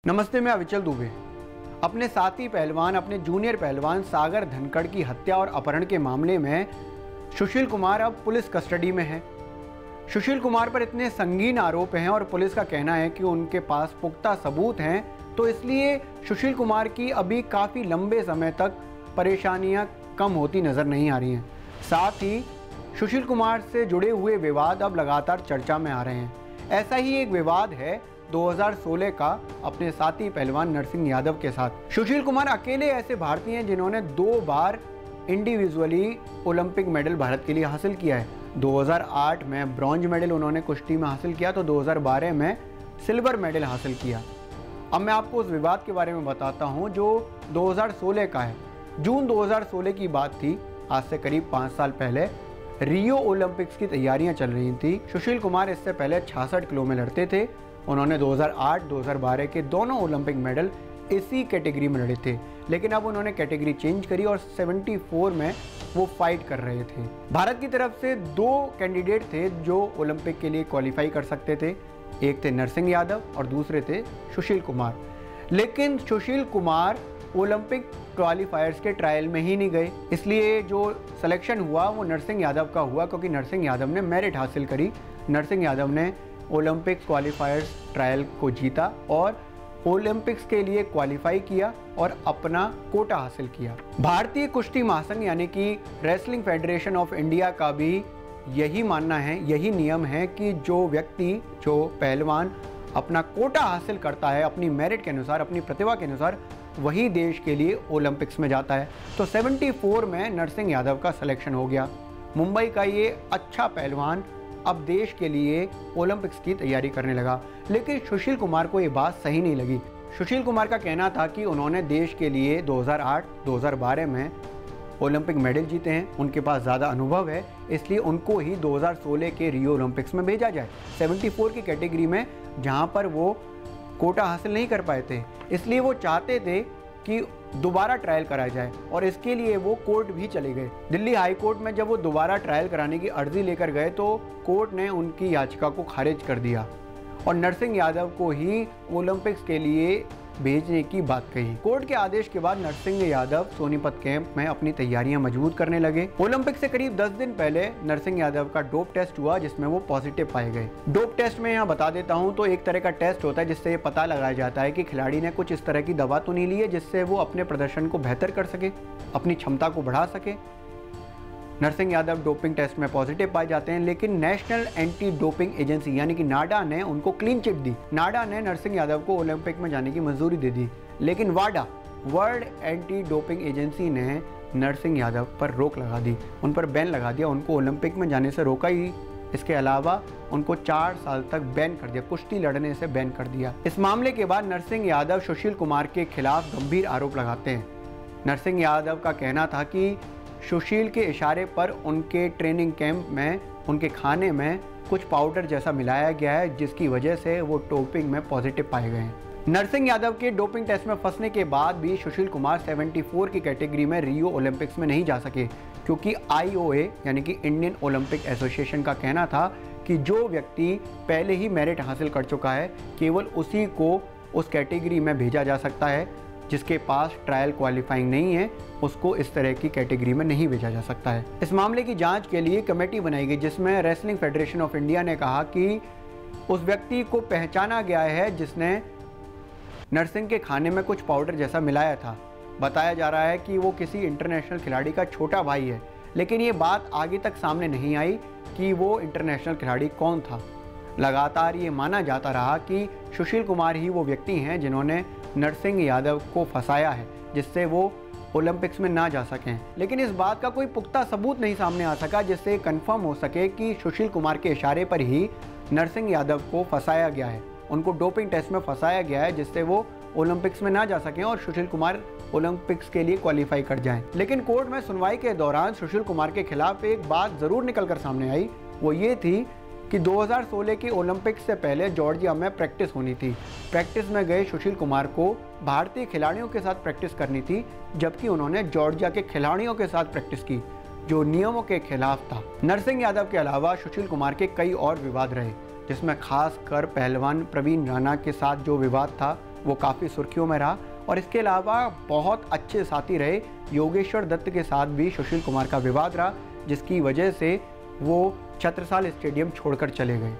नमस्ते, मैं अविचल दुबे। अपने साथी पहलवान, अपने जूनियर पहलवान सागर धनखड़ की हत्या और अपहरण के मामले में सुशील कुमार अब पुलिस कस्टडी में है। सुशील कुमार पर इतने संगीन आरोप हैं और पुलिस का कहना है कि उनके पास पुख्ता सबूत हैं, तो इसलिए सुशील कुमार की अभी काफ़ी लंबे समय तक परेशानियां कम होती नज़र नहीं आ रही हैं। साथ ही सुशील कुमार से जुड़े हुए विवाद अब लगातार चर्चा में आ रहे हैं। ऐसा ही एक विवाद है 2016 का अपने साथी पहलवान नरसिंह यादव के साथ। सुशील कुमार अकेले ऐसे भारतीय हैं जिन्होंने 2 बार इंडिविजुअली ओलंपिक मेडल भारत के लिए हासिल किया है। 2008 में ब्रॉन्ज मेडल उन्होंने कुश्ती में हासिल किया, तो 2012 में सिल्वर मेडल हासिल किया। अब मैं आपको उस विवाद के बारे में बताता हूं जो 2016 का है। जून 2016 की बात थी, आज से करीब 5 साल पहले। रियो ओलंपिक्स की तैयारियां चल रही थी। सुशील कुमार इससे पहले 66 किलो में लड़ते थे। उन्होंने 2008-2012 के दोनों ओलंपिक मेडल इसी कैटेगरी में लड़े थे, लेकिन अब उन्होंने कैटेगरी चेंज करी और 74 में वो फाइट कर रहे थे। भारत की तरफ से 2 कैंडिडेट थे जो ओलंपिक के लिए क्वालिफाई कर सकते थे। एक थे नरसिंह यादव और दूसरे थे सुशील कुमार। लेकिन सुशील कुमार ओलंपिक क्वालिफायर्स के ट्रायल में ही नहीं गए, इसलिए जो सिलेक्शन हुआ वो नरसिंह यादव का हुआ, क्योंकि नरसिंह यादव ने मेरिट हासिल करी। नरसिंह यादव ने ओलंपिक क्वालिफायर्स ट्रायल को जीता और ओलंपिक्स के लिए क्वालिफाई किया और अपना कोटा हासिल किया। भारतीय कुश्ती महासंघ यानी कि रेसलिंग फेडरेशन ऑफ इंडिया का भी यही मानना है, यही नियम है कि जो व्यक्ति, जो पहलवान अपना कोटा हासिल करता है अपनी मेरिट के अनुसार, अपनी प्रतिभा के अनुसार, वही देश के लिए ओलंपिक्स में जाता है। तो 74 में नरसिंह यादव का सिलेक्शन हो गया। मुंबई का ये अच्छा पहलवान अब देश के लिए ओलंपिक्स की तैयारी करने लगा। लेकिन सुशील कुमार को ये बात सही नहीं लगी। सुशील कुमार का कहना था कि उन्होंने देश के लिए 2008-2012 में ओलंपिक मेडल जीते हैं, उनके पास ज़्यादा अनुभव है, इसलिए उनको ही 2016 के रियो ओलंपिक्स में भेजा जाए। 74 की कैटेगरी में, जहां पर वो कोटा हासिल नहीं कर पाए थे, इसलिए वो चाहते थे कि दोबारा ट्रायल कराया जाए और इसके लिए वो कोर्ट भी चले गए। दिल्ली हाई कोर्ट में जब वो दोबारा ट्रायल कराने की अर्जी लेकर गए तो कोर्ट ने उनकी याचिका को खारिज कर दिया और नरसिंह यादव को ही ओलंपिक्स के लिए भेजने की बात कही। कोर्ट के आदेश के बाद नरसिंह यादव सोनीपत कैंप में अपनी तैयारियां मजबूत करने लगे। ओलंपिक से करीब 10 दिन पहले नरसिंह यादव का डोप टेस्ट हुआ, जिसमें वो पॉजिटिव पाए गए। डोप टेस्ट में यहाँ बता देता हूँ तो एक तरह का टेस्ट होता है जिससे ये पता लगाया जाता है कि खिलाड़ी ने कुछ इस तरह की दवा तो नहीं ली है जिससे वो अपने प्रदर्शन को बेहतर कर सके, अपनी क्षमता को बढ़ा सके। नरसिंह यादव डोपिंग टेस्ट में पॉजिटिव पाए जाते हैं, लेकिन नेशनल एंटी डोपिंग एजेंसी यानी कि नाडा ने उनको क्लीन चिट दी। नाडा ने नरसिंह यादव को ओलंपिक में जाने की मंजूरी दे दी, लेकिन वाडा, वर्ल्ड एंटी डोपिंग एजेंसी ने नरसिंह यादव पर रोक लगा दी, उन पर बैन लगा दिया। उनको ओलंपिक में जाने से रोका ही, इसके अलावा उनको 4 साल तक बैन कर दिया, कुश्ती लड़ने से बैन कर दिया। इस मामले के बाद नरसिंह यादव सुशील कुमार के खिलाफ गंभीर आरोप लगाते हैं। नरसिंह यादव का कहना था कि सुशील के इशारे पर उनके ट्रेनिंग कैंप में, उनके खाने में कुछ पाउडर जैसा मिलाया गया है, जिसकी वजह से वो डोपिंग में पॉजिटिव पाए गए हैं। नरसिंह यादव के डोपिंग टेस्ट में फंसने के बाद भी सुशील कुमार 74 की कैटेगरी में रियो ओलंपिक्स में नहीं जा सके, क्योंकि IOA यानी कि इंडियन ओलंपिक एसोसिएशन का कहना था कि जो व्यक्ति पहले ही मेरिट हासिल कर चुका है, केवल उसी को उस कैटेगरी में भेजा जा सकता है। जिसके पास ट्रायल क्वालिफाइंग नहीं है, उसको इस तरह की कैटेगरी में नहीं भेजा जा सकता है। इस मामले की जांच के लिए कमेटी बनाई गई, जिसमें रेसलिंग फेडरेशन ऑफ इंडिया ने कहा कि उस व्यक्ति को पहचाना गया है जिसने नरसिंह के खाने में कुछ पाउडर जैसा मिलाया था। बताया जा रहा है कि वो किसी इंटरनेशनल खिलाड़ी का छोटा भाई है, लेकिन ये बात आगे तक सामने नहीं आई कि वो इंटरनेशनल खिलाड़ी कौन था। लगातार ये माना जाता रहा कि सुशील कुमार ही वो व्यक्ति हैं जिन्होंने नरसिंह यादव को फंसाया है, जिससे वो ओलंपिक्स में ना जा सकें। लेकिन इस बात का कोई पुख्ता सबूत नहीं सामने आ सका जिससे कंफर्म हो सके कि सुशील कुमार के इशारे पर ही नरसिंह यादव को फंसाया गया है, उनको डोपिंग टेस्ट में फंसाया गया है, जिससे वो ओलंपिक्स में ना जा सकें और सुशील कुमार ओलंपिक्स के लिए क्वालिफाई कर जाएं। लेकिन कोर्ट में सुनवाई के दौरान सुशील कुमार के खिलाफ एक बात जरूर निकलकर सामने आई, वो ये थी कि 2016 के ओलंपिक्स से पहले जॉर्जिया में प्रैक्टिस होनी थी। प्रैक्टिस में गए सुशील कुमार को भारतीय खिलाड़ियों के साथ प्रैक्टिस करनी थी, जबकि उन्होंने जॉर्जिया के खिलाड़ियों के साथ प्रैक्टिस की, जो नियमों के खिलाफ था। नरसिंह यादव के अलावा सुशील कुमार के कई और विवाद रहे, जिसमें खास कर पहलवान प्रवीण राणा के साथ जो विवाद था वो काफ़ी सुर्खियों में रहा। और इसके अलावा बहुत अच्छे साथी रहे योगेश्वर दत्त के साथ भी सुशील कुमार का विवाद रहा, जिसकी वजह से वो छत्रसाल स्टेडियम छोड़कर चले गए।